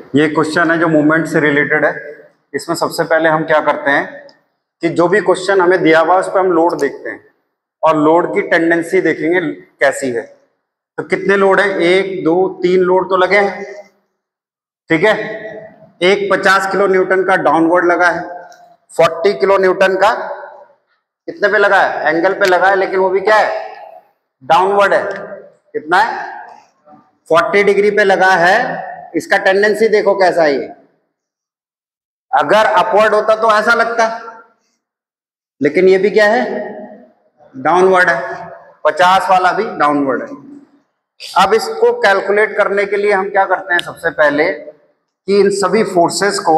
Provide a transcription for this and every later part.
ये क्वेश्चन है जो मूवमेंट से रिलेटेड है। इसमें सबसे पहले हम क्या करते हैं कि जो भी क्वेश्चन हमें दिया हुआ है उस पर हम लोड देखते हैं और लोड की टेंडेंसी देखेंगे कैसी है। तो कितने लोड है, 1 2 3 लोड तो लगे हैं, ठीक है। एक 50 किलो न्यूटन का डाउनवर्ड लगा है, 40 किलो न्यूटन का कितने पे लगा है, एंगल पे लगा है, लेकिन वो भी क्या है, डाउनवर्ड है। कितना है, 40 डिग्री पे लगा है। इसका टेंडेंसी देखो कैसा है ये, अगर अपवर्ड होता तो ऐसा लगता, लेकिन ये भी क्या है, डाउनवर्ड है। 50 वाला भी डाउनवर्ड है। अब इसको कैलकुलेट करने के लिए हम क्या करते हैं, सबसे पहले कि इन सभी फोर्सेस को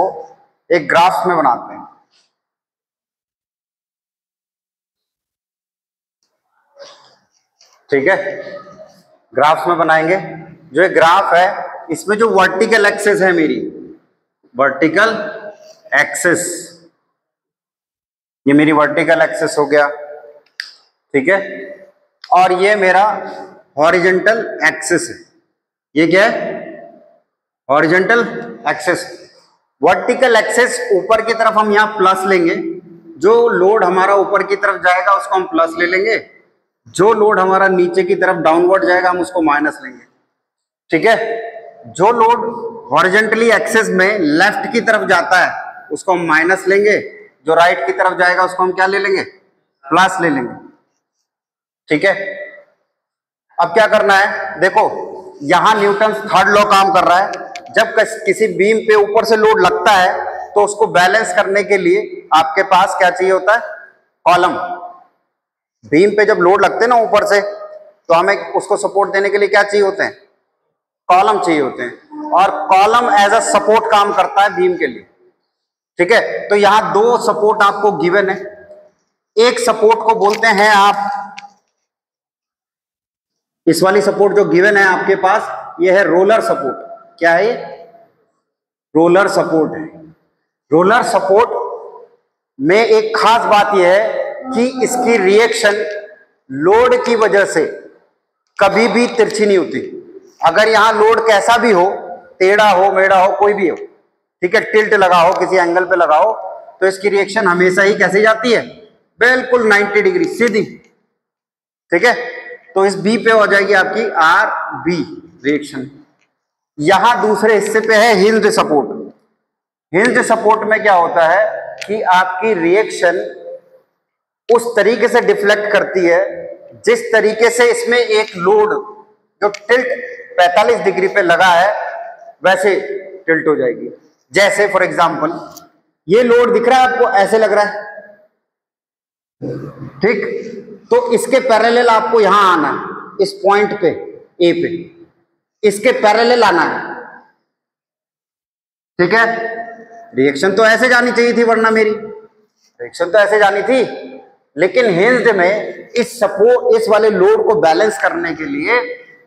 एक ग्राफ में बनाते हैं। ठीक है, ग्राफ में बनाएंगे। जो ये ग्राफ है इसमें जो वर्टिकल एक्सिस है मेरी, वर्टिकल एक्सिस, ये मेरी वर्टिकल एक्सिस हो गया, ठीक है। और ये मेरा हॉरिजॉन्टल एक्सिस है। ये क्या है, हॉरिजॉन्टल एक्सिस। वर्टिकल एक्सिस ऊपर की तरफ हम यहाँ प्लस लेंगे, जो लोड हमारा ऊपर की तरफ जाएगा उसको हम प्लस ले लेंगे, जो लोड हमारा नीचे की तरफ डाउनवर्ड जाएगा हम उसको माइनस लेंगे, ठीक है। जो लोड हॉरिजॉन्टली एक्सिस में लेफ्ट की तरफ जाता है उसको हम माइनस लेंगे, जो राइट की तरफ जाएगा उसको हम क्या ले लेंगे, प्लस ले लेंगे, ठीक है। अब क्या करना है, देखो यहां न्यूटन थर्ड लॉ काम कर रहा है। जब किसी बीम पे ऊपर से लोड लगता है तो उसको बैलेंस करने के लिए आपके पास क्या चाहिए होता है, कॉलम। बीम पे जब लोड लगते हैं ना ऊपर से, तो हमें उसको सपोर्ट देने के लिए क्या चाहिए होते हैं, कॉलम चाहिए होते हैं। और कॉलम एज अ सपोर्ट काम करता है बीम के लिए, ठीक है। तो यहां दो सपोर्ट आपको गिवन है। एक सपोर्ट को बोलते हैं आप, इस वाली सपोर्ट जो गिवन है आपके पास, ये है रोलर सपोर्ट। क्या है ये, रोलर सपोर्ट है। रोलर सपोर्ट में एक खास बात यह है कि इसकी रिएक्शन लोड की वजह से कभी भी तिरछी नहीं होती। अगर यहां लोड कैसा भी हो, टेढ़ा हो, मेढ़ा हो, कोई भी हो, ठीक है, टिल्ट लगा हो, किसी एंगल पे लगा हो, तो इसकी रिएक्शन हमेशा ही कैसे जाती है, बिल्कुल 90 डिग्री सीधी, ठीक है। तो इस बी पे हो जाएगी आपकी आर बी रिएक्शन। यहां दूसरे हिस्से पे है हिंज्ड सपोर्ट। हिंज्ड सपोर्ट में क्या होता है कि आपकी रिएक्शन उस तरीके से डिफ्लेक्ट करती है जिस तरीके से इसमें एक लोड जो टिल्ट 45 डिग्री पे लगा है वैसे टिल्ट हो जाएगी। जैसे फॉर एग्जांपल ये लोड दिख रहा है आपको, ऐसे लग रहा है, ठीक। तो इसके पैरेलल आपको यहां आना है, इस पॉइंट पे ए पे, इसके पैरेलल आना है, ठीक है। रिएक्शन तो ऐसे जानी चाहिए थी, वरना मेरी रिएक्शन तो ऐसे जानी थी, लेकिन हिंज्ड में इस वाले लोड को बैलेंस करने के लिए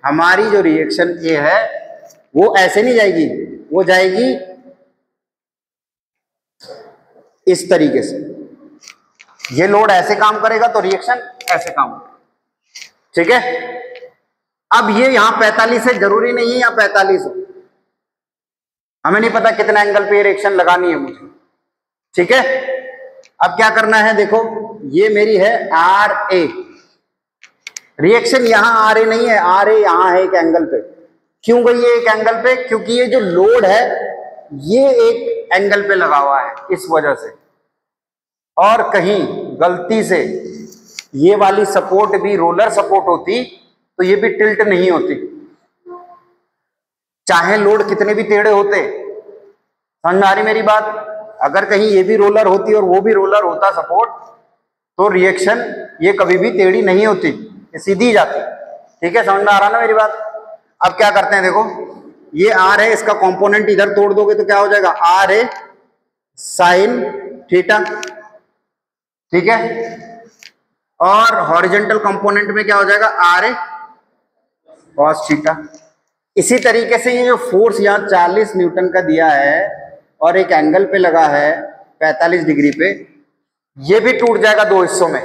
हमारी जो रिएक्शन ए है वो ऐसे नहीं जाएगी, वो जाएगी इस तरीके से। ये लोड ऐसे काम करेगा तो रिएक्शन ऐसे काम करेगा, ठीक है। अब ये यहां 45 है, जरूरी नहीं है यहां 45 हो, हमें नहीं पता कितना एंगल पे रिएक्शन लगानी है मुझे, ठीक है। अब क्या करना है, देखो ये मेरी है आर ए, रिएक्शन यहां आर ए नहीं है, आर ए यहां है एक एंगल पे। क्यों गई ये एक एंगल पे, क्योंकि ये जो लोड है ये एक एंगल पे लगा हुआ है इस वजह से। और कहीं गलती से ये वाली सपोर्ट भी रोलर सपोर्ट होती तो ये भी टिल्ट नहीं होती, चाहे लोड कितने भी टेढ़े होते। समझ में आ रही मेरी बात। अगर कहीं ये भी रोलर होती और वो भी रोलर होता सपोर्ट, तो रिएक्शन ये कभी भी टेढ़ी नहीं होती, ये सीधी जाती, ठीक है। समझ में आ रहा ना मेरी बात। अब क्या करते हैं, देखो ये आर है, इसका कंपोनेंट इधर तोड़ दोगे तो क्या हो जाएगा, आर ए साइन थीटा, ठीक है। और हॉरिजॉन्टल कंपोनेंट में क्या हो जाएगा, आर ए कॉस थीटा। इसी तरीके से ये जो फोर्स यहाँ 40 न्यूटन का दिया है और एक एंगल पे लगा है 45 डिग्री पे, ये भी टूट जाएगा दो हिस्सों में।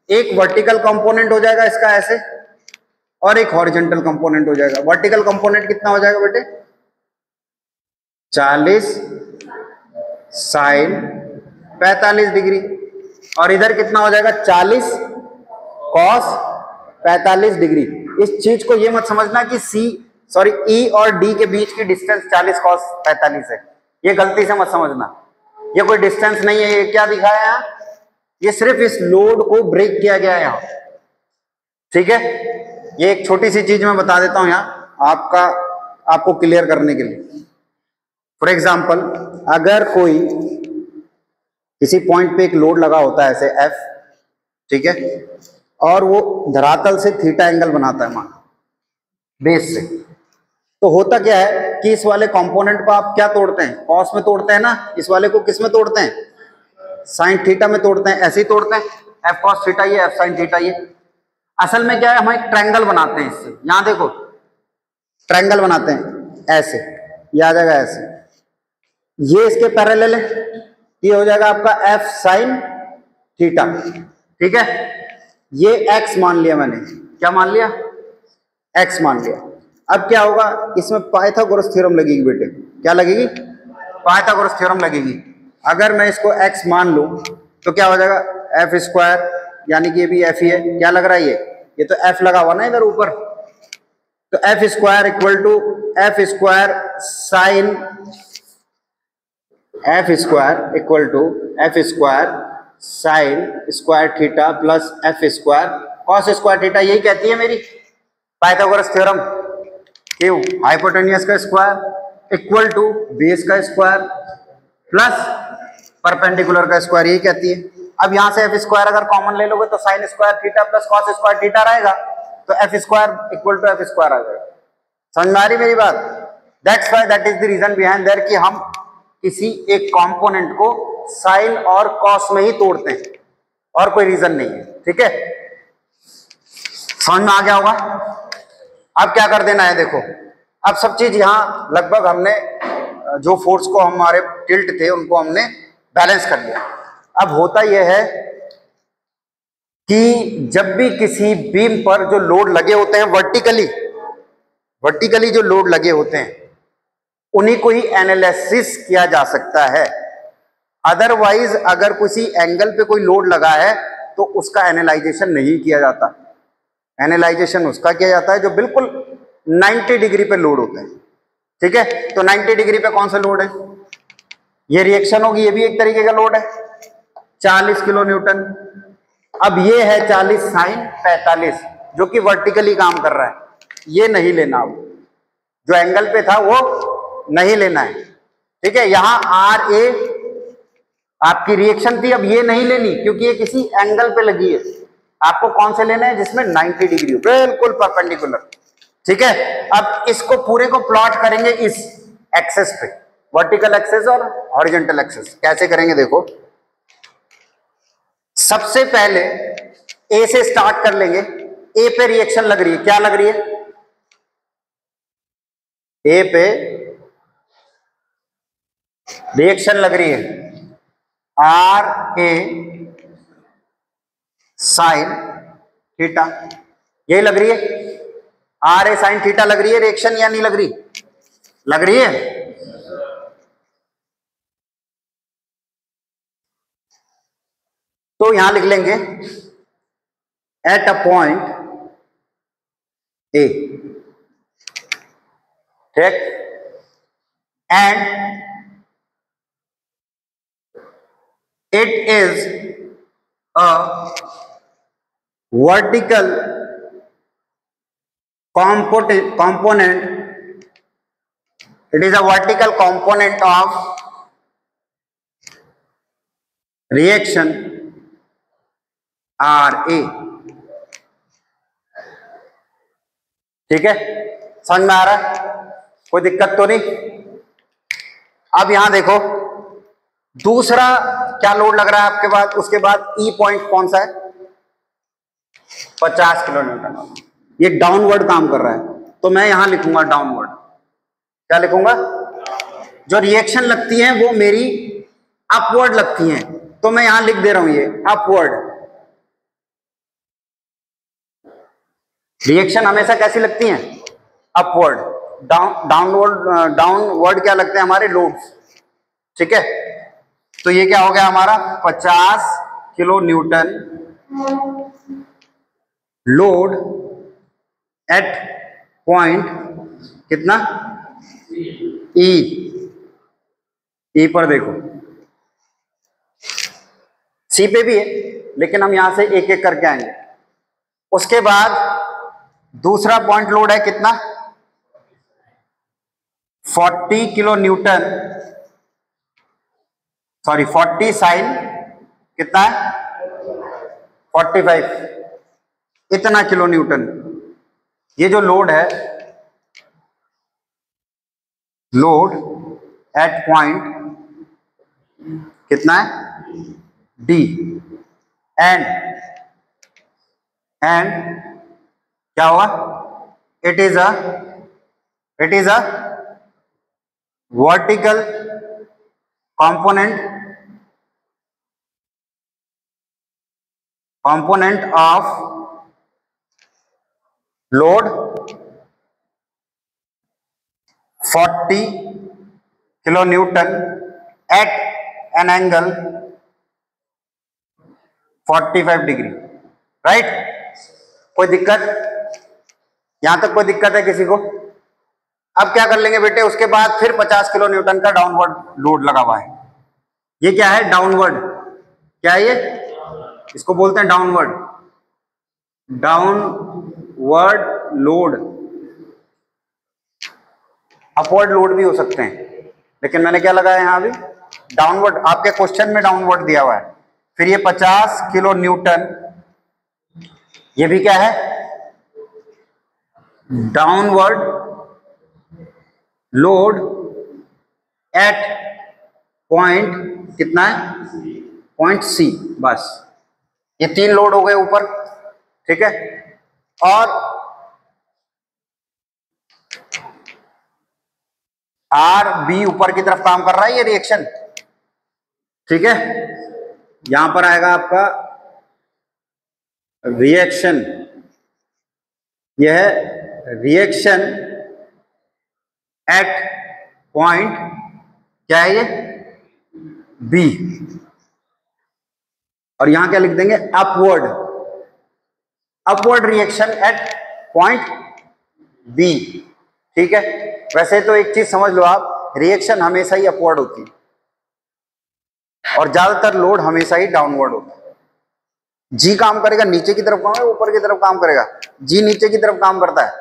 एक वर्टिकल कंपोनेंट हो जाएगा इसका ऐसे, और एक हॉरिजॉन्टल कंपोनेंट हो जाएगा। वर्टिकल कंपोनेंट कितना हो जाएगा बेटे, 40 साइन 45 डिग्री, और इधर कितना हो जाएगा 40 कॉस 45 डिग्री। इस चीज को ये मत समझना कि ई और डी के बीच की डिस्टेंस 40 कॉस 45 है, ये गलती से मत समझना, ये कोई डिस्टेंस नहीं है। ये क्या दिखाया है यहाँ, ये सिर्फ इस लोड को ब्रेक किया गया है यहाँ, ठीक है। ये एक छोटी सी चीज मैं बता देता हूं यहाँ आपको क्लियर करने के लिए। फॉर एग्जाम्पल, अगर कोई किसी पॉइंट पे एक लोड लगा होता है ऐसे एफ, ठीक है, और वो धरातल से थीटा एंगल बनाता है मान बेस से, तो होता क्या है कि इस वाले कंपोनेंट को आप क्या तोड़ते हैं, कॉस में तोड़ते हैं ना, इस वाले को किस में तोड़ते हैं, साइन थीटा में तोड़ते हैं, ऐसे ही तोड़ते हैं, एफ कॉस थीटा ये, एफ साइन थीटा ये। असल में क्या है, हम एक ट्रायंगल बनाते हैं इससे, यहां देखो ट्रायंगल बनाते हैं ऐसे, ये आ जाएगा ऐसे, ये इसके पैरेलल है, ये हो जाएगा आपका एफ साइन थीटा, ठीक है। ये एक्स मान लिया मैंने, क्या मान लिया, एक्स मान लिया। अब क्या होगा, इसमें पाइथागोरस थ्योरम लगेगी बेटे, क्या लगेगी, पाइथागोरस थ्योरम लगेगी। अगर मैं इसको एक्स मान लूं तो क्या हो जाएगा, एफ स्क्वायर, यानी कि ये भी एफ ही है, क्या लग रहा है ये तो एफ लगा हुआ ना इधर ऊपर, तो F square equal to F square sine, F square equal to F square sine square theta plus F square cos square theta, यही कहती है मेरी पाइथागोरस थ्योरम। क्यों, हाइपोटेन्यूस का स्क्वायर इक्वल टू बेस का स्क्वायर प्लस परपेंडिकुलर का square, यही कहती है। अब यहां से एफ स्क्वायर अगर कॉमन ले लोगे तो sine square theta plus cos square theta रहेगा, तो F square equal to F square आ जाएगा। समझ में आ रही मेरी बात? That's why, that is the reason behind there कि हम किसी एक कंपोनेंट को साइन और कॉस में ही तोड़ते हैं, और कोई रीजन नहीं है, ठीक है। समझ में आ गया होगा। अब क्या कर देना है, देखो अब सब चीज यहां लगभग हमने जो फोर्स को हमारे टिल्ट थे उनको हमने बैलेंस कर लिया। अब होता यह है कि जब भी किसी बीम पर जो लोड लगे होते हैं वर्टिकली जो लोड लगे होते हैं उन्हीं को ही एनालिसिस किया जा सकता है। अदरवाइज अगर किसी एंगल पे कोई लोड लगा है तो उसका एनालाइजेशन नहीं किया जाता। एनालाइजेशन उसका किया जाता है जो बिल्कुल 90 डिग्री पे लोड होते हैं, ठीक है। तो 90 डिग्री पे कौन सा लोड है, ये रिएक्शन होगी, ये भी एक तरीके का लोड है 40 किलो न्यूटन। अब ये है 40 साइन 45 जो कि वर्टिकली काम कर रहा है, ये नहीं लेना, अब जो एंगल पे था वो नहीं लेना है, ठीक है। यहां आर ए आपकी रिएक्शन थी, अब ये नहीं लेनी क्योंकि ये किसी एंगल पे लगी है। आपको कौन से लेना है, जिसमें 90 डिग्री बिल्कुल परपेंडिकुलर, ठीक है। अब इसको पूरे को प्लॉट करेंगे इस एक्सेस पे, वर्टिकल एक्सेस और हॉरिजॉन्टल एक्सेस। कैसे करेंगे देखो, सबसे पहले ए से स्टार्ट कर लेंगे। ए पे रिएक्शन लग रही है, क्या लग रही है, ए पे रिएक्शन लग रही है आर ए साइन थीटा, यही लग रही है, आर ए साइन थीटा लग रही है रिएक्शन, या नहीं लग रही, लग रही है। तो यहां लिख लेंगे एट अ पॉइंट ए, ठीक, and it is a vertical component, it is a vertical component of reaction RA, ठीक है। समझ में आ रहा है, कोई दिक्कत तो नहीं। अब यहां देखो दूसरा क्या लोड लग रहा है आपके बाद, उसके बाद ई पॉइंट कौन सा है, 50 किलो न्यूटन, ये डाउनवर्ड काम कर रहा है, तो मैं यहां लिखूंगा डाउनवर्ड। क्या लिखूंगा, जो रिएक्शन लगती है वो मेरी अपवर्ड लगती हैं, तो मैं यहां लिख दे रहा हूं ये अपवर्ड। रिएक्शन हमेशा कैसी लगती हैं, अपवर्ड। डाउनवर्ड क्या लगते हैं हमारे लोड, ठीक है। तो ये क्या हो गया हमारा 50 kilo Newton load at point कितना ई पर देखो, सी पे भी है लेकिन हम यहां से एक एक करके आएंगे। उसके बाद दूसरा पॉइंट लोड है कितना 40 किलो न्यूटन, सॉरी 40 साइन कितना है 45, इतना किलो न्यूटन। ये जो लोड है, लोड एट पॉइंट कितना है डी, एंड क्या हुआ, it is a vertical component of load 40 kilonewton at an angle 45 degree, right. कोई दिक्कत, यहां तक कोई दिक्कत है किसी को? अब क्या कर लेंगे बेटे, उसके बाद फिर 50 किलो न्यूटन का डाउनवर्ड लोड लगा हुआ है। ये क्या है डाउनवर्ड, क्या है ये, इसको बोलते हैं डाउनवर्ड लोड। अपवर्ड लोड भी हो सकते हैं, लेकिन मैंने क्या लगाया यहां अभी डाउनवर्ड, आपके क्वेश्चन में डाउनवर्ड दिया हुआ है। फिर ये 50 किलो न्यूटन, ये भी क्या है डाउनवर्ड लोड एट पॉइंट कितना है पॉइंट सी, बस ये 3 लोड हो गए ऊपर, ठीक है। और आर बी ऊपर की तरफ काम कर रहा है ये रिएक्शन, ठीक है। यहां पर आएगा आपका रिएक्शन, यह है रिएक्शन एट पॉइंट क्या है ये बी, और यहां क्या लिख देंगे upward reaction at point B, ठीक है। वैसे तो एक चीज समझ लो आप, रिएक्शन हमेशा ही अपवर्ड होती है और ज्यादातर लोड हमेशा ही डाउनवर्ड होता है। जी काम करेगा नीचे की तरफ काम है, ऊपर की तरफ काम करेगा, जी नीचे की तरफ काम करता है।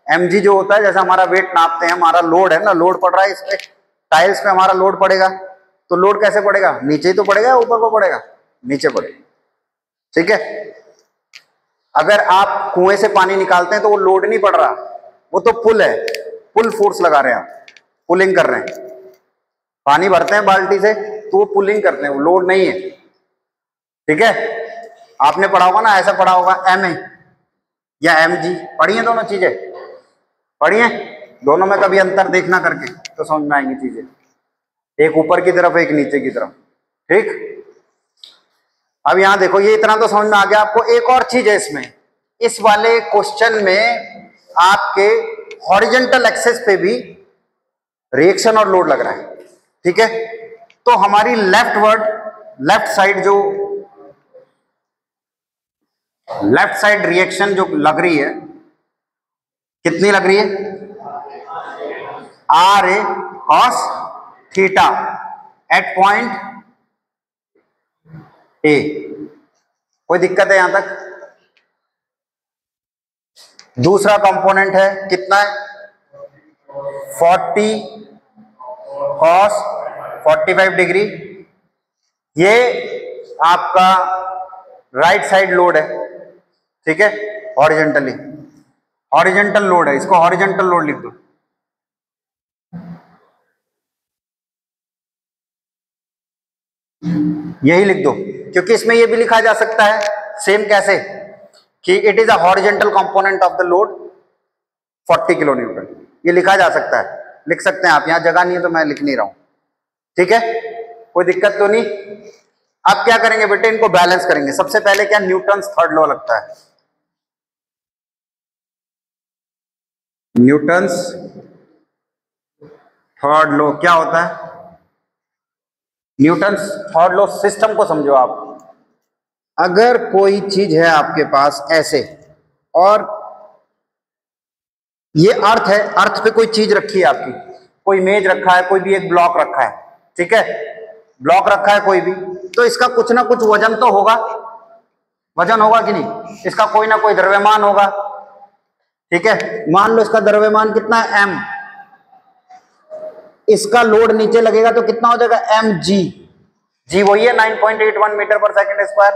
एम जी जो होता है, जैसे हमारा वेट नापते हैं, हमारा लोड है ना, लोड पड़ रहा है इस पे टाइल्स पे, हमारा लोड पड़ेगा, तो लोड कैसे पड़ेगा, नीचे ही तो पड़ेगा, ऊपर को पड़ेगा, नीचे पड़ेगा, ठीक है। अगर आप कुएं से पानी निकालते हैं तो वो लोड नहीं पड़ रहा, वो तो पुल है, पुल फोर्स लगा रहे हैं आप, पुलिंग कर रहे हैं। पानी भरते हैं बाल्टी से तो वो पुलिंग करते हैं, वो लोड नहीं है, ठीक है। आपने पढ़ा होगा ना, ऐसा पढ़ा होगा एम ए या एम जी, पढ़ी है दोनों चीजें, पढ़ी है दोनों में कभी अंतर देखना करके तो समझ में आएंगी चीजें, एक ऊपर की तरफ एक नीचे की तरफ, ठीक। अब यहां देखो, ये इतना तो समझ में आ गया आपको। एक और चीज है इसमें, इस वाले क्वेश्चन में आपके हॉरिजॉन्टल एक्सेस पे भी रिएक्शन और लोड लग रहा है, ठीक है। तो हमारी लेफ्ट साइड रिएक्शन जो लग रही है, कितनी लग रही है R A cos theta at point A. कोई दिक्कत है यहां तक? दूसरा कंपोनेंट है कितना है 40 कॉस 45 डिग्री, ये आपका राइट साइड लोड है, ठीक है। हॉरिजॉन्टल लोड है, इसको हॉरिजॉन्टल लोड लिख दो। यही लिख दो, क्योंकि इसमें ये भी लिखा जा सकता है सेम, कैसे कि it is a horizontal component of the load 40 kilo Newton, ये लिखा जा सकता है, लिख सकते हैं आप, यहां जगह नहीं है तो मैं लिख नहीं रहा हूं, ठीक है। कोई दिक्कत तो नहीं। अब क्या करेंगे बेटे, इनको बैलेंस करेंगे। सबसे पहले क्या, न्यूटन्स थर्ड लॉ लगता है, न्यूटन्स थर्ड लॉ क्या होता है? न्यूटन्स थर्ड लॉ सिस्टम को समझो आप। अगर कोई चीज है आपके पास ऐसे, और ये अर्थ है, अर्थ पे कोई चीज रखी है आपकी, कोई मेज रखा है, कोई भी एक ब्लॉक रखा है, ठीक है, ब्लॉक रखा है कोई भी, तो इसका कुछ ना कुछ वजन तो होगा, वजन होगा कि नहीं? इसका कोई ना कोई द्रव्यमान होगा, ठीक है। मान लो इसका द्रव्यमान कितना है, m, इसका लोड नीचे लगेगा तो कितना हो जाएगा, mg, जी वही है 9.81 मीटर पर सेकंड स्क्वायर।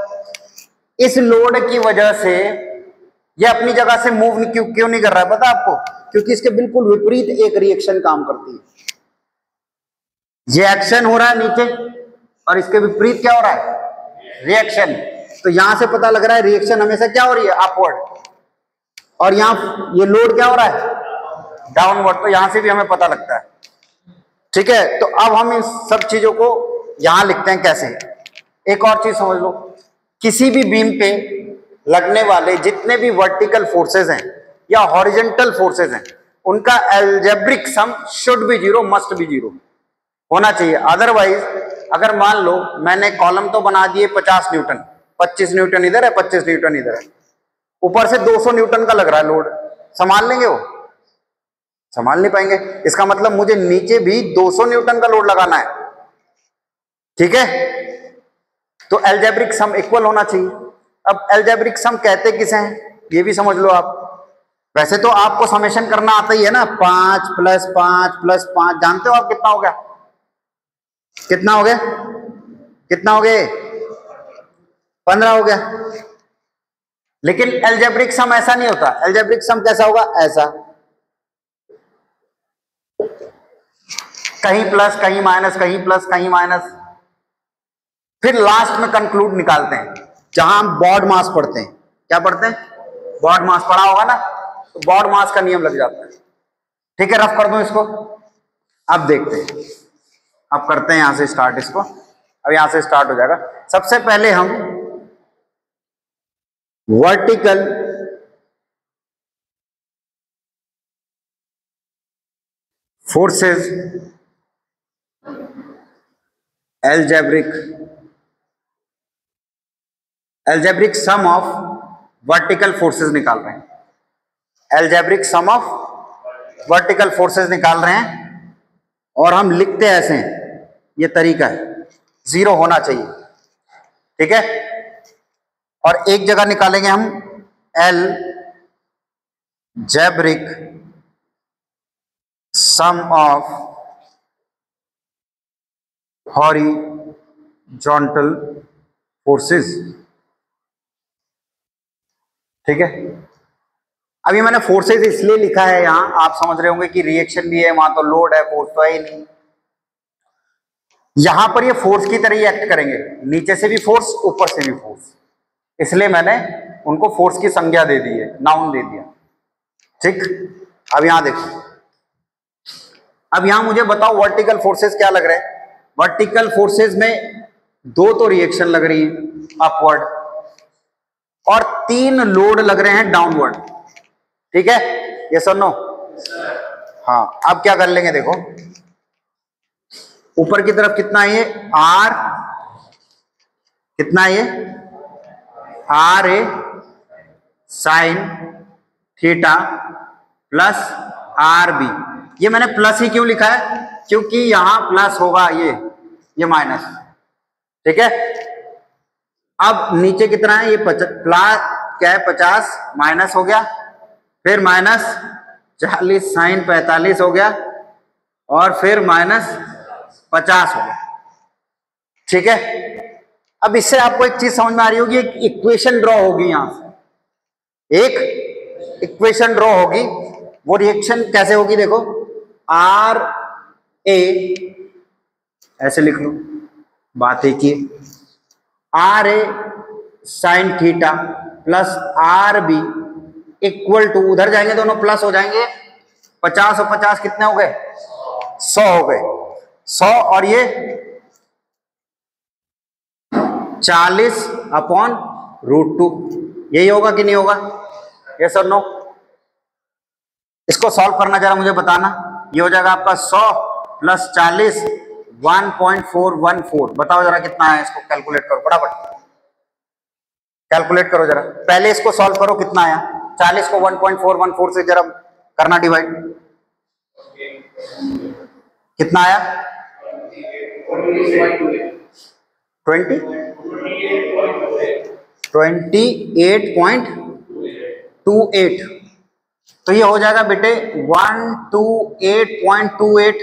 इस लोड की वजह से ये अपनी जगह से मूव क्यों नहीं कर रहा है पता आपको? क्योंकि इसके बिल्कुल विपरीत एक रिएक्शन काम करती है। ये एक्शन हो रहा है नीचे और इसके विपरीत क्या हो रहा है, रिएक्शन। तो यहां से पता लग रहा है रिएक्शन हमेशा क्या हो रही है, अपवर्ड, और यहां ये लोड क्या हो रहा है, डाउनवर्ड। तो यहां से भी हमें पता लगता है, ठीक है। तो अब हम इन सब चीजों को यहां लिखते हैं कैसे। एक और चीज समझ लो, किसी भी बीम पे लगने वाले जितने भी वर्टिकल फोर्सेस हैं या हॉरिजॉन्टल फोर्सेस हैं, उनका algebraic sum should be zero, must be zero होना चाहिए। अदरवाइज अगर मान लो मैंने कॉलम तो बना दिए 50 न्यूटन, 25 न्यूटन इधर है, 25 न्यूटन इधर है, ऊपर से 200 न्यूटन का लग रहा है लोड, संभाल लेंगे वो? संभाल नहीं पाएंगे। इसका मतलब मुझे नीचे भी 200 न्यूटन का लोड लगाना है, ठीक है। तो एल्जेब्रिक सम इक्वल होना चाहिए। अब एल्जेब्रिक सम कहते किसे हैं ये भी समझ लो आप। वैसे तो आपको समेशन करना आता ही है ना, 5 + 5 + 5, जानते हो आप कितना हो गया, कितना हो गया, कितना हो गया, 15 हो गया। लेकिन एल्जेब्रिक सम ऐसा नहीं होता। एल्जेब्रिक सम कैसा होगा, ऐसा, कहीं प्लस कहीं माइनस, कहीं प्लस कहीं माइनस, फिर लास्ट में कंक्लूड निकालते हैं जहां हम बॉड मास पढ़ते हैं। क्या पढ़ते हैं, बॉड मास पढ़ा होगा ना, तो बॉड मास का नियम लग जाता है, ठीक है। रफ कर दूं इसको, अब देखते हैं, अब करते हैं यहां से स्टार्ट इसको। अब यहां से स्टार्ट हो जाएगा। सबसे पहले हम vertical forces algebraic sum of vertical forces निकाल रहे हैं। Algebraic sum of vertical forces निकाल रहे हैं और हम लिखते ऐसे हैं, ये तरीका है, जीरो होना चाहिए, ठीक है। और एक जगह निकालेंगे हम algebraic sum of horizontal forces, ठीक है। अभी मैंने फोर्सेस इसलिए लिखा है यहां, आप समझ रहे होंगे कि रिएक्शन भी है, वहां तो लोड है, फोर्स तो है ही नहीं। यहां पर ये फोर्स की तरह ही एक्ट करेंगे, नीचे से भी फोर्स, ऊपर से भी फोर्स, इसलिए मैंने उनको फोर्स की संज्ञा दे दी है, नाउन दे दिया, ठीक। अब यहां देखो, अब यहां मुझे बताओ वर्टिकल फोर्सेस क्या लग रहे हैं। वर्टिकल फोर्सेस में 2 तो रिएक्शन लग रही है अपवर्ड, और 3 लोड लग रहे हैं डाउनवर्ड, ठीक है। ये सुनो, हाँ। अब क्या कर लेंगे देखो, ऊपर की तरफ कितना है ये, आर, कितना है ये, R A sine theta plus R B. ये मैंने प्लस ही क्यों लिखा है, क्योंकि यहां प्लस होगा, ये माइनस, ठीक है। अब नीचे कितना है, ये प्लस क्या है, 50 माइनस हो गया, फिर माइनस 40 साइन 45 हो गया, और फिर माइनस 50 हो गया, ठीक है। अब इससे आपको एक चीज समझ में आ रही होगी, एक इक्वेशन ड्रॉ होगी, यहां से एक इक्वेशन ड्रॉ होगी। वो रिएक्शन कैसे होगी देखो, आर ए, ऐसे लिख लो, बात एक ही, R A sine theta plus R B equal to, उधर जाएंगे दोनों प्लस हो जाएंगे, 50 और 50 कितने हो गए, 100 हो गए, 100, और ये 40/√2, यही होगा कि नहीं होगा, यस और नो। इसको सॉल्व करना जरा मुझे बताना। ये हो जाएगा आपका 100 प्लस 40 1.414। बताओ जरा कितना है, इसको कैलकुलेट करो फटाफट, कैलकुलेट करो जरा, पहले इसको सॉल्व करो कितना आया। 40 को 1.414 से जरा करना डिवाइड, कितना आया 28.28। तो ये हो जाएगा बेटे 128.28।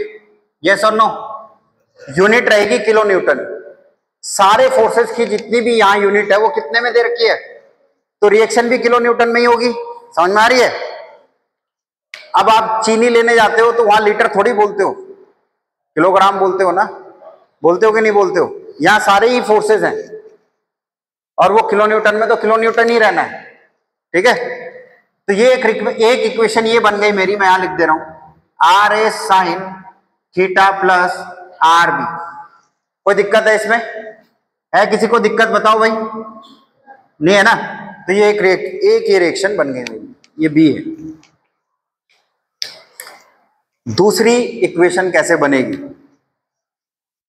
यस और नो, यूनिट रहेगी किलो न्यूटन। सारे फोर्सेस की जितनी भी यहां यूनिट है वो कितने में दे रखी है, तो रिएक्शन भी किलो न्यूटन में ही होगी। समझ में आ रही है। अब आप चीनी लेने जाते हो तो वहां लीटर थोड़ी बोलते हो, किलोग्राम बोलते हो ना, बोलते हो कि नहीं बोलते हो। यहां सारे ही फोर्सेस हैं और वो किलो न्यूटन में तो किलो न्यूटन ही रहना है, ठीक है। तो ये एक इक्वेशन ये बन गई मेरी, मैं यहां लिख दे रहा हूं R A sine theta plus R B. कोई दिक्कत है इसमें, है किसी को दिक्कत, बताओ भाई, नहीं है ना। तो ये एक ये रिएक्शन बन गई मेरी, ये बी है। दूसरी इक्वेशन कैसे बनेगी,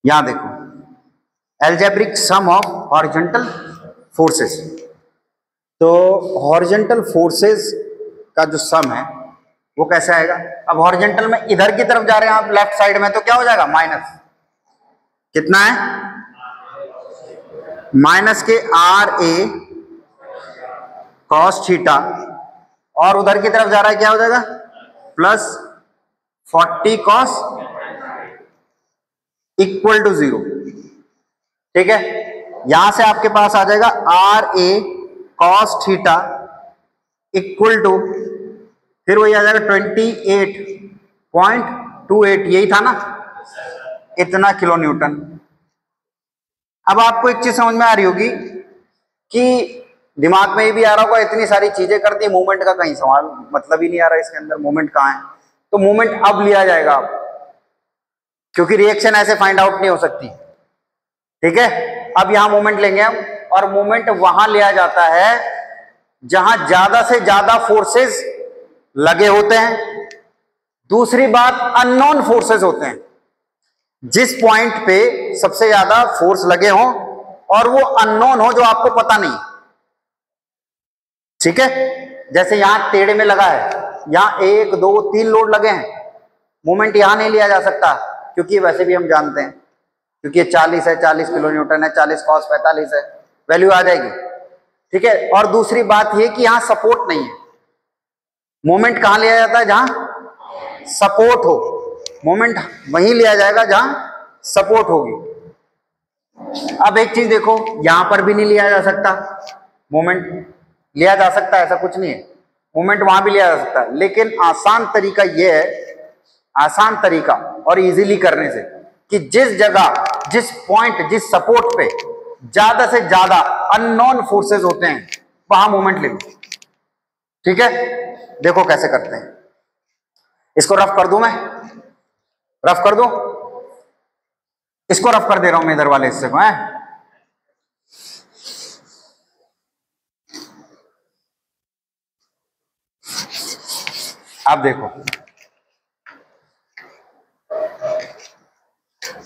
यहां देखो, algebraic sum of horizontal forces. तो हॉरिजॉन्टल फोर्सेस का जो सम है वो कैसे आएगा। अब हॉरिजॉन्टल में इधर की तरफ जा रहे हैं आप लेफ्ट साइड में, तो क्या हो जाएगा माइनस, कितना है माइनस के आर ए कॉस थीटा, और उधर की तरफ जा रहा है क्या हो जाएगा प्लस 40 कॉस इक्वल टू 0। ठीक है, यहां से आपके पास आ जाएगा R A cos theta equal to, फिर वही आ जाएगा 28.28, यही था ना, इतना किलो न्यूटन। अब आपको एक चीज समझ में आ रही होगी कि दिमाग में ये भी आ रहा होगा, इतनी सारी चीजें कर दी, मूवमेंट का कहीं सवाल मतलब ही नहीं आ रहा इसके अंदर, मूवमेंट कहाँ है। तो मूवमेंट अब लिया जाएगा अब, क्योंकि रिएक्शन ऐसे फाइंड आउट नहीं हो सकती। ठीक है, अब यहां मूवमेंट लेंगे हम, और मूवमेंट वहां लिया जाता है जहां ज्यादा से ज्यादा फोर्सेस लगे होते हैं। दूसरी बात, अननोन फोर्सेस होते हैं। जिस पॉइंट पे सबसे ज्यादा फोर्स लगे हों और वो अननोन हो, जो आपको पता नहीं। ठीक है, जैसे यहां टेढ़े में लगा है, यहां 1 2 3 लोड लगे हैं, मोमेंट यहां नहीं लिया जा सकता, क्योंकि वैसे भी हम जानते हैं, क्योंकि ये 40 है, 40 किलो न्यूटन है, 40 कॉस 45 है, वैल्यू आ जाएगी। ठीक है, और दूसरी बात ये कि यहां सपोर्ट नहीं है। मोमेंट कहां लिया जाता है, जहां सपोर्ट हो, मोमेंट वहीं लिया जाएगा जहां सपोर्ट होगी। अब एक चीज देखो, यहां पर भी नहीं लिया जा सकता मोमेंट, लिया जा सकता है ऐसा कुछ नहीं है, मोमेंट वहां भी लिया जा सकता है, लेकिन आसान तरीका यह है, आसान तरीका और इजीली करने से, कि जिस जगह, जिस पॉइंट, जिस सपोर्ट पे ज्यादा से ज्यादा अननोन फोर्सेस होते हैं वहां मोमेंट ले लो। ठीक है, देखो कैसे करते हैं। इसको रफ कर दूं मैं, रफ कर दूं, इसको रफ कर दे रहा हूं मैं इधर वाले हिस्से को, है। अब देखो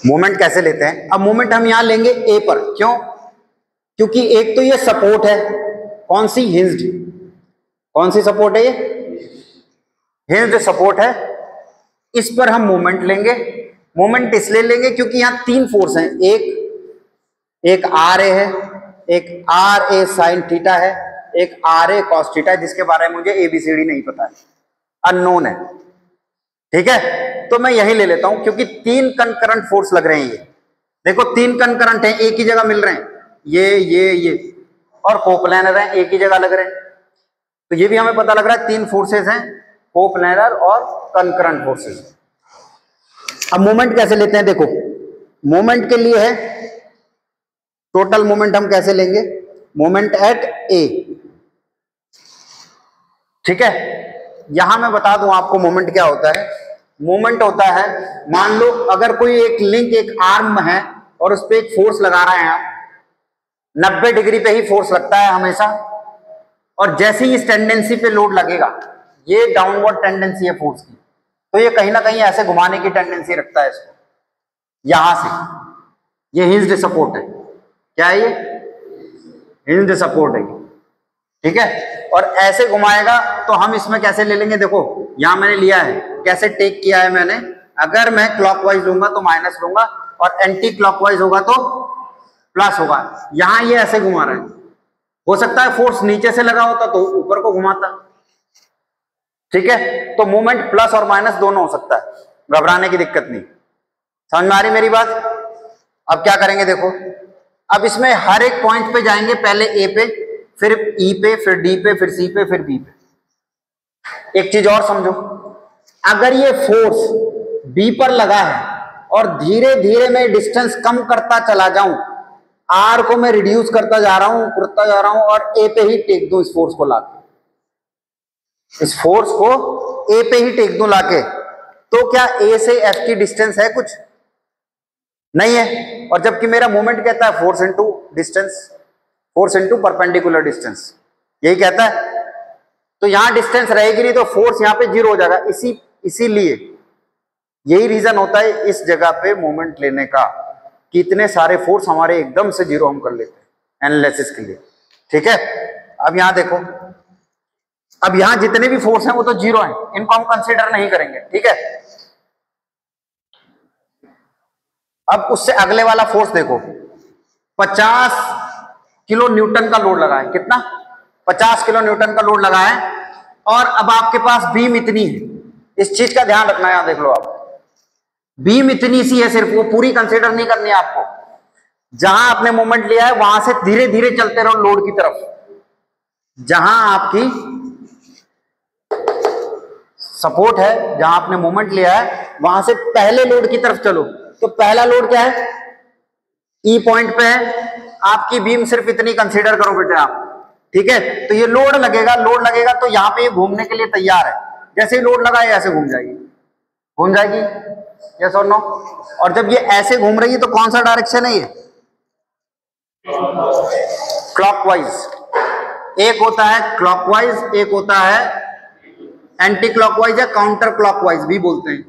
मोमेंट कैसे लेते हैं। अब मोमेंट हम यहां लेंगे ए पर, क्यों, क्योंकि एक तो ये सपोर्ट है, कौन सी, हिंज्ड, कौन सी सपोर्ट है, ये हिंज्ड सपोर्ट है, इस पर हम मोमेंट लेंगे। मोमेंट इसलिए लेंगे क्योंकि यहां 3 फोर्स हैं, एक आर ए है, एक आर ए साइन थीटा है, एक आर ए कॉस थीटा है, जिसके बारे में मुझे एबीसीडी नहीं पता है, अननोन है। ठीक है, तो मैं यही ले लेता हूं, क्योंकि 3 कंकरेंट फोर्स लग रहे हैं। ये देखो 3 कंकरेंट हैं, एक ही जगह मिल रहे हैं, ये और कोप्लैनर हैं, एक ही जगह लग रहे हैं। तो ये भी हमें पता लग रहा है 3 फोर्सेस हैं, कोप्लैनर और कंकरेंट फोर्सेस। अब मोमेंट कैसे लेते हैं, देखो मोमेंट के लिए है, टोटल मोमेंट हम कैसे लेंगे, मोमेंट एट ए। ठीक है, यहां मैं बता दूं आपको मोमेंट क्या होता है। मोमेंट होता है, मान लो अगर कोई एक लिंक, एक आर्म है और उस पर एक फोर्स लगा रहे हैं आप, 90 डिग्री पे ही फोर्स लगता है हमेशा, और जैसे ही इस टेंडेंसी पे लोड लगेगा, ये डाउनवर्ड टेंडेंसी है फोर्स की, तो ये कहीं ना कहीं ऐसे घुमाने की टेंडेंसी रखता है इसको। यहां से, ये हिंज्ड सपोर्ट है। क्या है ये? हिंज्ड सपोर्ट है, ठीक है। और ऐसे घुमाएगा तो हम इसमें कैसे ले लेंगे, देखो यहां मैंने लिया है, कैसे टेक किया है मैंने। अगर मैं क्लॉकवाइज लूंगा तो माइनस लूंगा, और एंटी क्लॉकवाइज होगा तो प्लस होगा। यहां ये ऐसे घुमा रहा है, हो सकता है फोर्स नीचे से लगा होता तो ऊपर को घुमाता, ठीक है। तो मूवमेंट प्लस और माइनस दोनों हो सकता है, घबराने की दिक्कत नहीं। समझ में आ रही मेरी बात? अब क्या करेंगे देखो, अब इसमें हर एक पॉइंट पे जाएंगे, पहले ए पे, फिर ई पे, फिर डी पे, फिर सी पे, फिर बी पे। एक चीज और समझो, अगर ये फोर्स बी पर लगा है और धीरे धीरे मैं डिस्टेंस कम करता चला जाऊं, आर को मैं रिड्यूस करता जा रहा हूं और ए पे ही टेक दूं, इस फोर्स को लाके, इस फोर्स को ए पे ही टेक दूं लाके, तो क्या ए से एफ की डिस्टेंस है? कुछ नहीं है। और जबकि मेरा मूवमेंट कहता है force into distance, force into perpendicular distance, यही कहता है। तो यहां डिस्टेंस रहेगी नहीं तो फोर्स यहां पे जीरो हो जाएगा। इसीलिए यही रीजन होता है इस जगह पे मोमेंट लेने का, कि इतने सारे फोर्स हमारे एकदम से जीरो हम कर लेते हैं एनालिसिस के लिए, ठीक है। अब यहां देखो, अब यहां जितने भी फोर्स हैं वो तो जीरो हैं, इनको हम कंसीडर नहीं करेंगे, ठीक है। अब उससे अगले वाला फोर्स देखो, 50 किलो न्यूटन का लोड लगा है। कितना? 50 किलो न्यूटन का लोड लगा है। और अब आपके पास बीम इतनी है, इस चीज का ध्यान रखना है। यहां देख लो आप, बीम इतनी सी है सिर्फ, वो पूरी कंसीडर नहीं करनी है आपको। जहां आपने मोमेंट लिया है वहां से धीरे धीरे चलते रहो लोड की तरफ। जहां आपकी सपोर्ट है, जहां आपने मोमेंट लिया है, वहां से पहले लोड की तरफ चलो। तो पहला लोड क्या है? ई पॉइंट पे है, आपकी बीम सिर्फ इतनी कंसीडर करो बेटे आप, ठीक है। तो ये लोड लगेगा तो यहां पे ये घूमने के लिए तैयार है। जैसे ही लोड लगा ऐसे घूम जाएगी, यस और नो। और जब ये ऐसे घूम रही है तो कौन सा डायरेक्शन है ये? क्लॉकवाइज। एक होता है क्लॉकवाइज, एक होता है एंटी क्लॉकवाइज या काउंटर क्लॉकवाइज भी बोलते हैं।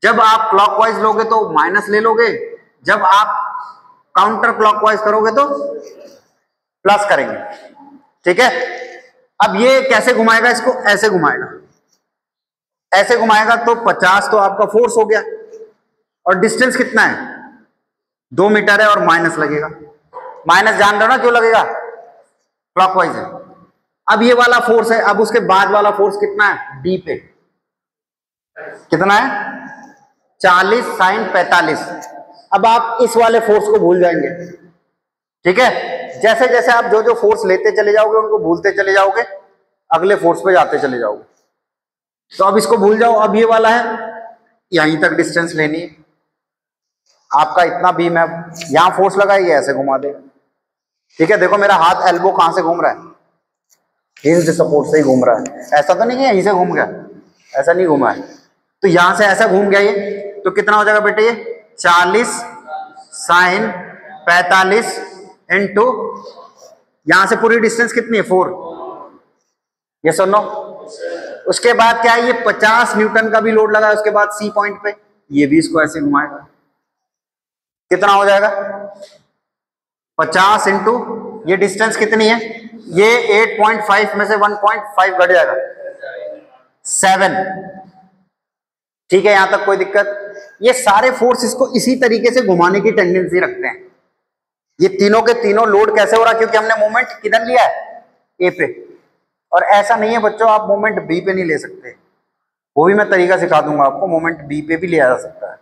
जब आप क्लॉकवाइज लोगे तो माइनस ले लोगे, जब आप काउंटर क्लॉकवाइज करोगे तो प्लस करेंगे, ठीक है। अब ये कैसे घुमाएगा? इसको ऐसे घुमाएगा, ऐसे घुमाएगा तो 50 तो आपका फोर्स हो गया, और डिस्टेंस कितना है? 2 मीटर है, और माइनस लगेगा। माइनस जान रहे हो ना क्यों लगेगा? क्लॉकवाइज है। अब ये वाला फोर्स है, अब उसके बाद वाला फोर्स कितना है? डी पे कितना है? 40 sin 45। अब आप इस वाले फोर्स को भूल जाएंगे, ठीक है। जैसे जैसे आप जो जो फोर्स लेते चले जाओगे उनको भूलते चले जाओगे, अगले फोर्स पे जाते चले जाओगे। तो अब इसको भूल जाओ। अब ये वाला है, यहीं तक डिस्टेंस लेनी है, आपका इतना बीम है, यहां फोर्स लगाइए, ऐसे घुमा दे, ठीक है। देखो मेरा हाथ एल्बो कहां से घूम रहा है? हिंज सपोर्ट से ही घूम रहा है। ऐसा तो नहीं है यहीं से घूम गया, ऐसा नहीं घूमा है। तो यहां से ऐसा घूम गया ये, तो कितना हो जाएगा बेटे? ये 40 sin 45 इंटू, यहां से पूरी डिस्टेंस कितनी है? 4, ये सुनो। उसके बाद क्या है? ये 50 न्यूटन का भी लोड लगा है उसके बाद सी पॉइंट पे, ये भी इसको ऐसे घुमाएगा। कितना हो जाएगा? 50 इंटू, ये डिस्टेंस कितनी है? ये 8.5 में से 1.5 घट जाएगा, 7, ठीक है। यहां तक कोई दिक्कत? ये सारे फोर्स इसको इसी तरीके से घुमाने की टेंडेंसी रखते हैं। ये तीनों के तीनों लोड कैसे हो रहा है? क्योंकि हमने मोमेंट किधर लिया है? ए पे। और ऐसा नहीं है बच्चों आप मोमेंट बी पे नहीं ले सकते, वो भी मैं तरीका सिखा दूंगा आपको, मोमेंट बी पे भी लिया जा सकता है,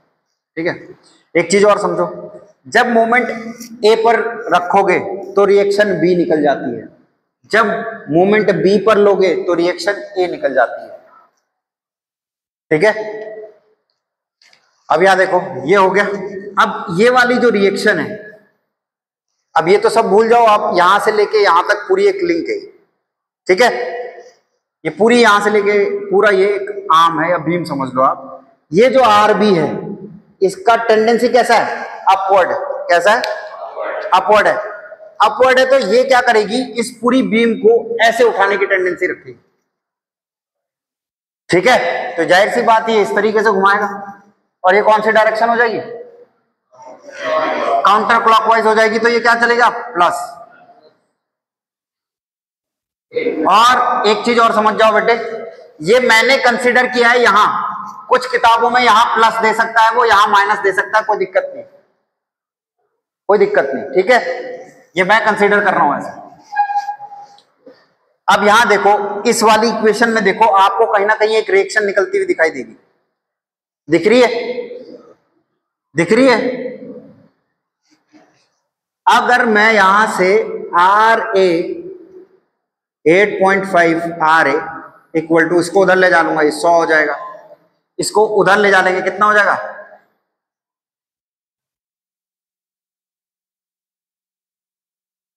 ठीक है। एक चीज और समझो, जब मोमेंट ए पर रखोगे तो रिएक्शन बी निकल जाती है, जब मोमेंट बी पर लोगे तो रिएक्शन ए निकल जाती है, ठीक है। अब यहां देखो, ये हो गया। अब ये वाली जो रिएक्शन है, अब ये तो सब भूल जाओ आप, यहां से लेके यहां तक पूरी एक लिंक है, ठीक है। ये पूरी यहां से लेके पूरा ये एक आर्म है या बीम समझ लो आप। ये जो आर बी है इसका टेंडेंसी कैसा है? अपवर्ड। कैसा है? अपवर्ड है। अपवर्ड है तो ये क्या करेगी? इस पूरी बीम को ऐसे उठाने की टेंडेंसी रखेगी, ठीक है। तो जाहिर सी बात ये इस तरीके से घुमाएगा, और ये कौन सी डायरेक्शन हो जाएगी? काउंटर क्लॉकवाइज हो जाएगी तो ये क्या चलेगा, प्लस। और एक चीज और समझ जाओ बेटे, ये मैंने कंसीडर किया है, यहां कुछ किताबों में यहां प्लस दे सकता है, वो यहां माइनस दे सकता है, कोई दिक्कत नहीं, कोई दिक्कत नहीं, ठीक है, ये मैं कंसीडर कर रहा हूं ऐसे। अब यहां देखो, इस वाली इक्वेशन में देखो, आपको कहीं ना कहीं एक रिएक्शन निकलती हुई दिखाई देगी, दिख रही है, दिख रही है। अगर मैं यहां से R A 8.5 R A equal to, इसको उधर ले जा लूंगा, ये 100 हो जाएगा, इसको उधर ले जा लेंगे, कितना हो जाएगा,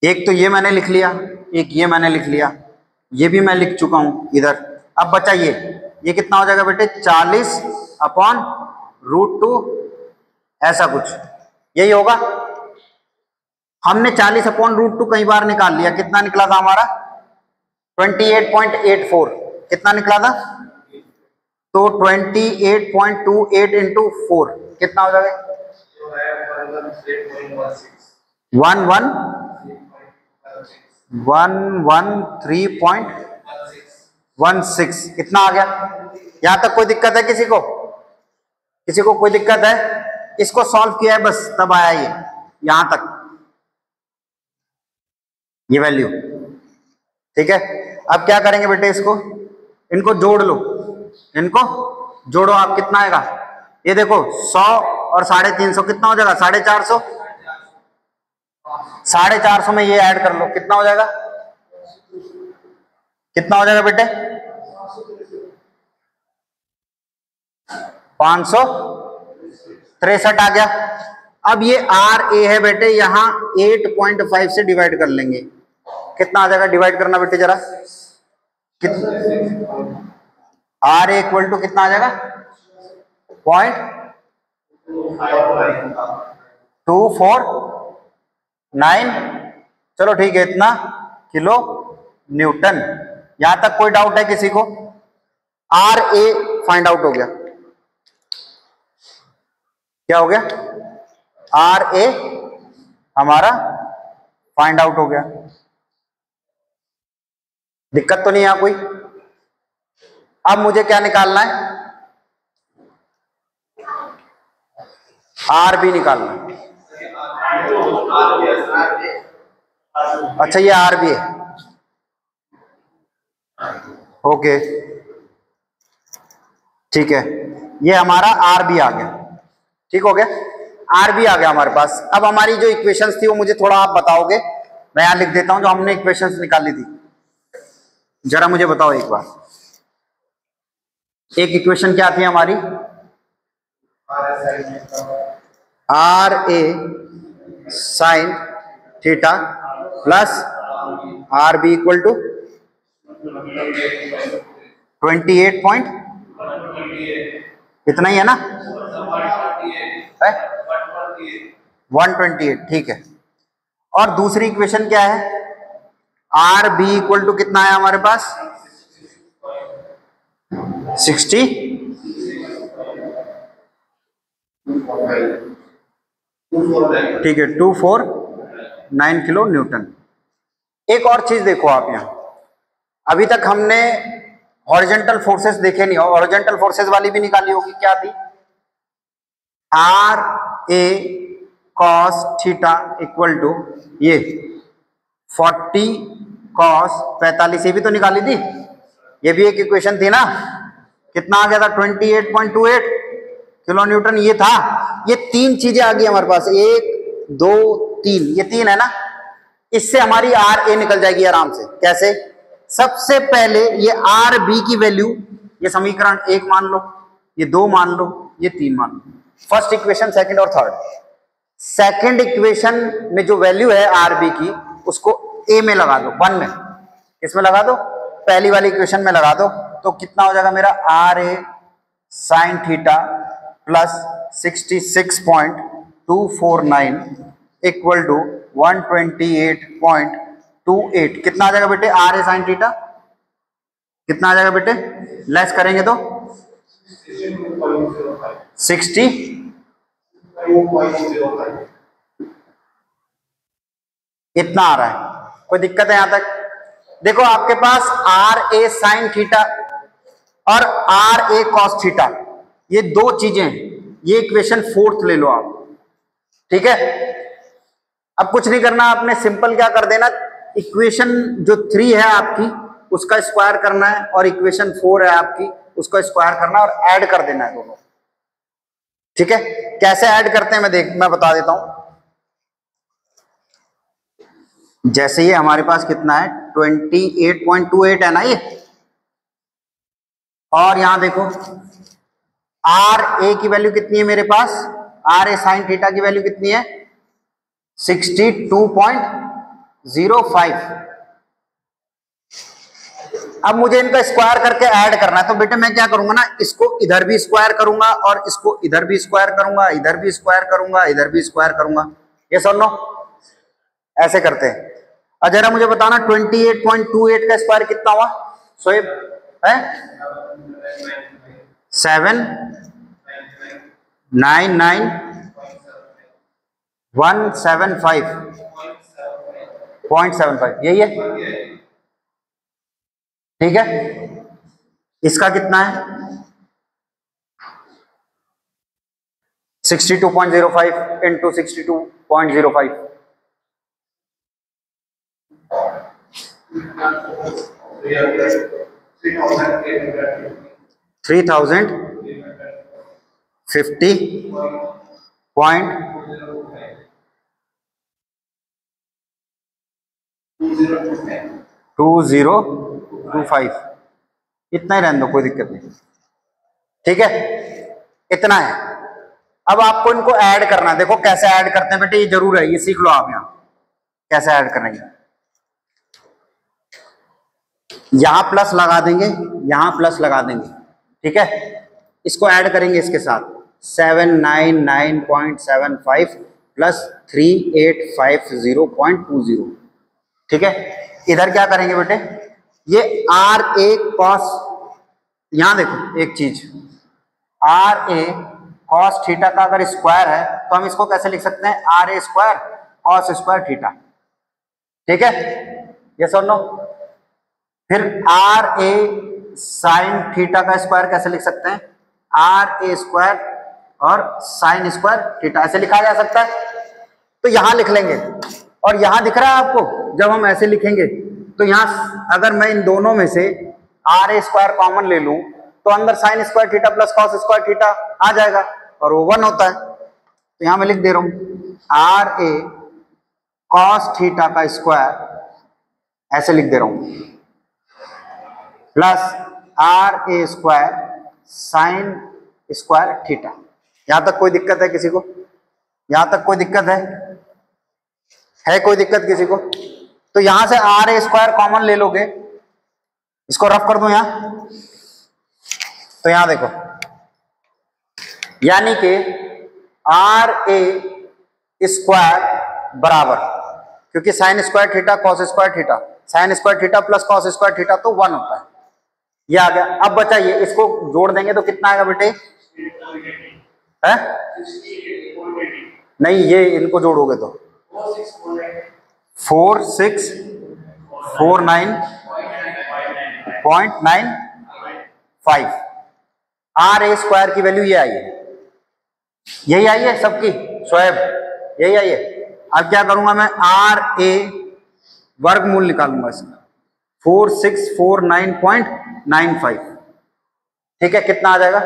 एक तो ये मैंने लिख लिया, एक ये मैंने लिख लिया, ये भी मैं लिख चुका हूं इधर। अब बचा ये कितना हो जाएगा बेटे, 40/√2 ऐसा कुछ, यही होगा। हमने 40/√2 कई बार निकाल लिया, कितना निकला था हमारा, 28.84, कितना निकला था, तो 28.28 इंटू 4 कितना हो जाएगा, 113.16, कितना आ गया। यहां तक कोई दिक्कत है किसी को, किसी को कोई दिक्कत है, इसको सॉल्व किया है बस, तब आया ये यहां तक, ये वैल्यू, ठीक है। अब क्या करेंगे बेटे, इसको, इनको जोड़ लो, इनको जोड़ो आप, कितना आएगा, ये देखो 100 और 350 कितना हो जाएगा, 450, 450 में ये ऐड कर लो, कितना हो जाएगा, कितना हो जाएगा बेटे, 563 आ गया। अब ये आर ए है बेटे, यहां 8.5 से डिवाइड कर लेंगे, कितना आ जाएगा, डिवाइड करना बेटे जरा, आर ए इक्वल टू कितना आ जाएगा, 0.249, चलो ठीक है, इतना किलो न्यूटन। यहां तक कोई डाउट है किसी को, आर ए फाइंड आउट हो गया, क्या हो गया, आर ए हमारा फाइंड आउट हो गया, दिक्कत तो नहीं है कोई। अब मुझे क्या निकालना है, आर बी निकालना है, अच्छा ये आर बी है, ओके ठीक है, ये हमारा आर बी आ गया, ठीक हो गया, आर बी आ गया हमारे पास। अब हमारी जो इक्वेशंस थी वो मुझे थोड़ा आप बताओगे, मैं यहां लिख देता हूं जो हमने इक्वेशंस निकाली थी, जरा मुझे बताओ एक बार। एक इक्वेशन क्या थी हमारी, R A sine theta plus R B equal to 28 point, इतना ही है ना, 128, ठीक है। और दूसरी इक्वेशन क्या है, आर बी इक्वल टू कितना है हमारे पास, 60, ठीक है, 249 किलो न्यूटन। एक और चीज देखो आप यहां, अभी तक हमने हॉरिजॉन्टल फोर्सेस देखे नहीं, हॉरिजॉन्टल फोर्सेस वाली भी निकाली होगी, क्या थी, R A cos theta equal to ये 40 कॉस 45, ये भी तो निकाली थी, ये भी एक इक्वेशन थी ना, कितना आ गया था, 28.28 किलो न्यूटन, ये था। ये तीन चीजें आ गई हमारे पास, 1 2 3, ये तीन है ना, इससे हमारी आर ए निकल जाएगी आराम से। कैसे, सबसे पहले ये आर बी की वैल्यू, ये समीकरण 1 मान लो, ये 2 मान लो, ये 3 मान लो, फर्स्ट इक्वेशन, सेकंड और थर्ड। सेकंड इक्वेशन में जो वैल्यू है आर बी की, उसको ए में लगा दो, 1 में, किसमें लगा दो, पहली वाली इक्वेशन में लगा दो, तो कितना हो जाएगा मेरा, R A sine theta plus 66.249 equal to 128.28, कितना आ जाएगा बेटे, आर ए साइन थीटा कितना आ जाएगा बेटे, लेस करेंगे तो 60, इतना आ रहा है, कोई दिक्कत है यहां तक? देखो आपके पास आर ए साइन थीटा और आर ए कॉस थीटा, ये दो चीजें हैं, ये इक्वेशन 4th ले लो आप, ठीक है। अब कुछ नहीं करना आपने, सिंपल क्या कर देना, इक्वेशन जो 3 है आपकी उसका स्क्वायर करना है और इक्वेशन 4 है आपकी उसका स्क्वायर करना है और ऐड कर देना है दोनों, ठीक है। कैसे ऐड करते हैं मैं बता देता हूं। जैसे ये हमारे पास कितना है 28.28 है ना ये, और यहां देखो आर ए की वैल्यू कितनी है मेरे पास, आर ए साइन थीटा की वैल्यू कितनी है 62.05। अब मुझे इनका स्क्वायर करके ऐड करना है, तो बेटे मैं क्या करूंगा ना, इसको इधर भी स्क्वायर करूंगा और इसको इधर भी स्क्वायर करूंगा, इधर भी स्क्वायर करूंगा, इधर भी स्क्वायर करूंगा, ये सुन लो, ऐसे करते हैं। और जरा मुझे बताना 28.28 का स्क्वायर कितना हुआ शोएब है? 799,175.75, यही है, ठीक है। इसका कितना है 62.05 इंटू 62.05, 3050.2025, इतना ही रहने दो, कोई दिक्कत नहीं, ठीक है, इतना है। अब आपको इनको ऐड करना है, देखो कैसे ऐड करते हैं बेटे, ये जरूर है, ये सीख लो आप, यहां कैसे ऐड करना है। यहां प्लस लगा देंगे, यहां प्लस लगा देंगे, ठीक है। इसको ऐड करेंगे इसके साथ 799.75 प्लस 3850.20, ठीक है। इधर क्या करेंगे बेटे, ये आर ए कॉस, यहां देखो एक चीज, आर ए कॉस थीटा का अगर स्क्वायर है तो हम इसको कैसे लिख सकते हैं, R A square cos square theta, ठीक है, ये सुन लो। फिर आर ए साइन थीटा का स्क्वायर कैसे लिख सकते हैं, आर ए स्क्वायर और साइन स्क्वायर थीटा, ऐसे लिखा जा सकता है। तो यहां लिख लेंगे, और यहां दिख रहा है आपको, जब हम ऐसे लिखेंगे तो यहां अगर मैं इन दोनों में से आर ए स्क्वायर कॉमन ले लूं तो अंदर sine square theta plus cos square theta आ जाएगा और वो 1 होता है। तो यहां मैं लिख दे रहा हूं आर ए कॉस थीटा का स्क्वायर, ऐसे लिख दे रहा हूं, plus R A square sine square theta. यहां तक कोई दिक्कत है किसी को? यहां तक कोई दिक्कत है कोई दिक्कत किसी को? तो यहां से आर ए स्क्वायर कॉमन ले लोगे, इसको रफ कर दो यहां, तो यहां देखो, यानी कि आर ए स्क्वायर बराबर, क्योंकि sign square theta cos square theta, sign square theta plus cos square theta तो 1 होता है, ये आ गया। अब बचा ये, इसको जोड़ देंगे तो कितना आएगा बेटे, है नहीं, ये इनको जोड़ोगे तो 4649.95, आर ए स्क्वायर की वैल्यू ये आई है, यही आई है सबकी शोएब, यही आई है। अब क्या करूंगा मैं, आर ए वर्गमूल निकालूंगा इसका 4649.95, ठीक है, कितना आ जाएगा,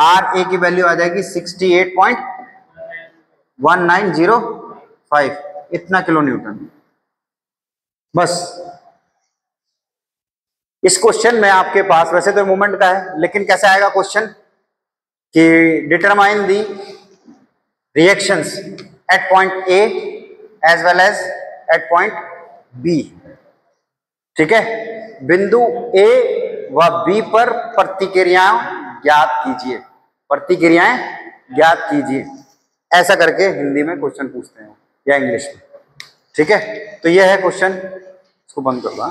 आर ए की वैल्यू आ जाएगी 68.1905, इतना किलो न्यूटन। बस इस क्वेश्चन में आपके पास वैसे तो मोमेंट का है, लेकिन कैसे आएगा क्वेश्चन कि determine the reactions at point A as well as at point B, ठीक है, बिंदु ए व बी पर प्रतिक्रियाएं ज्ञात कीजिए, प्रतिक्रियाएं ज्ञात कीजिए, ऐसा करके हिंदी में क्वेश्चन पूछते हैं या इंग्लिश में, ठीक है। तो यह है क्वेश्चन, इसको बंद कर दो।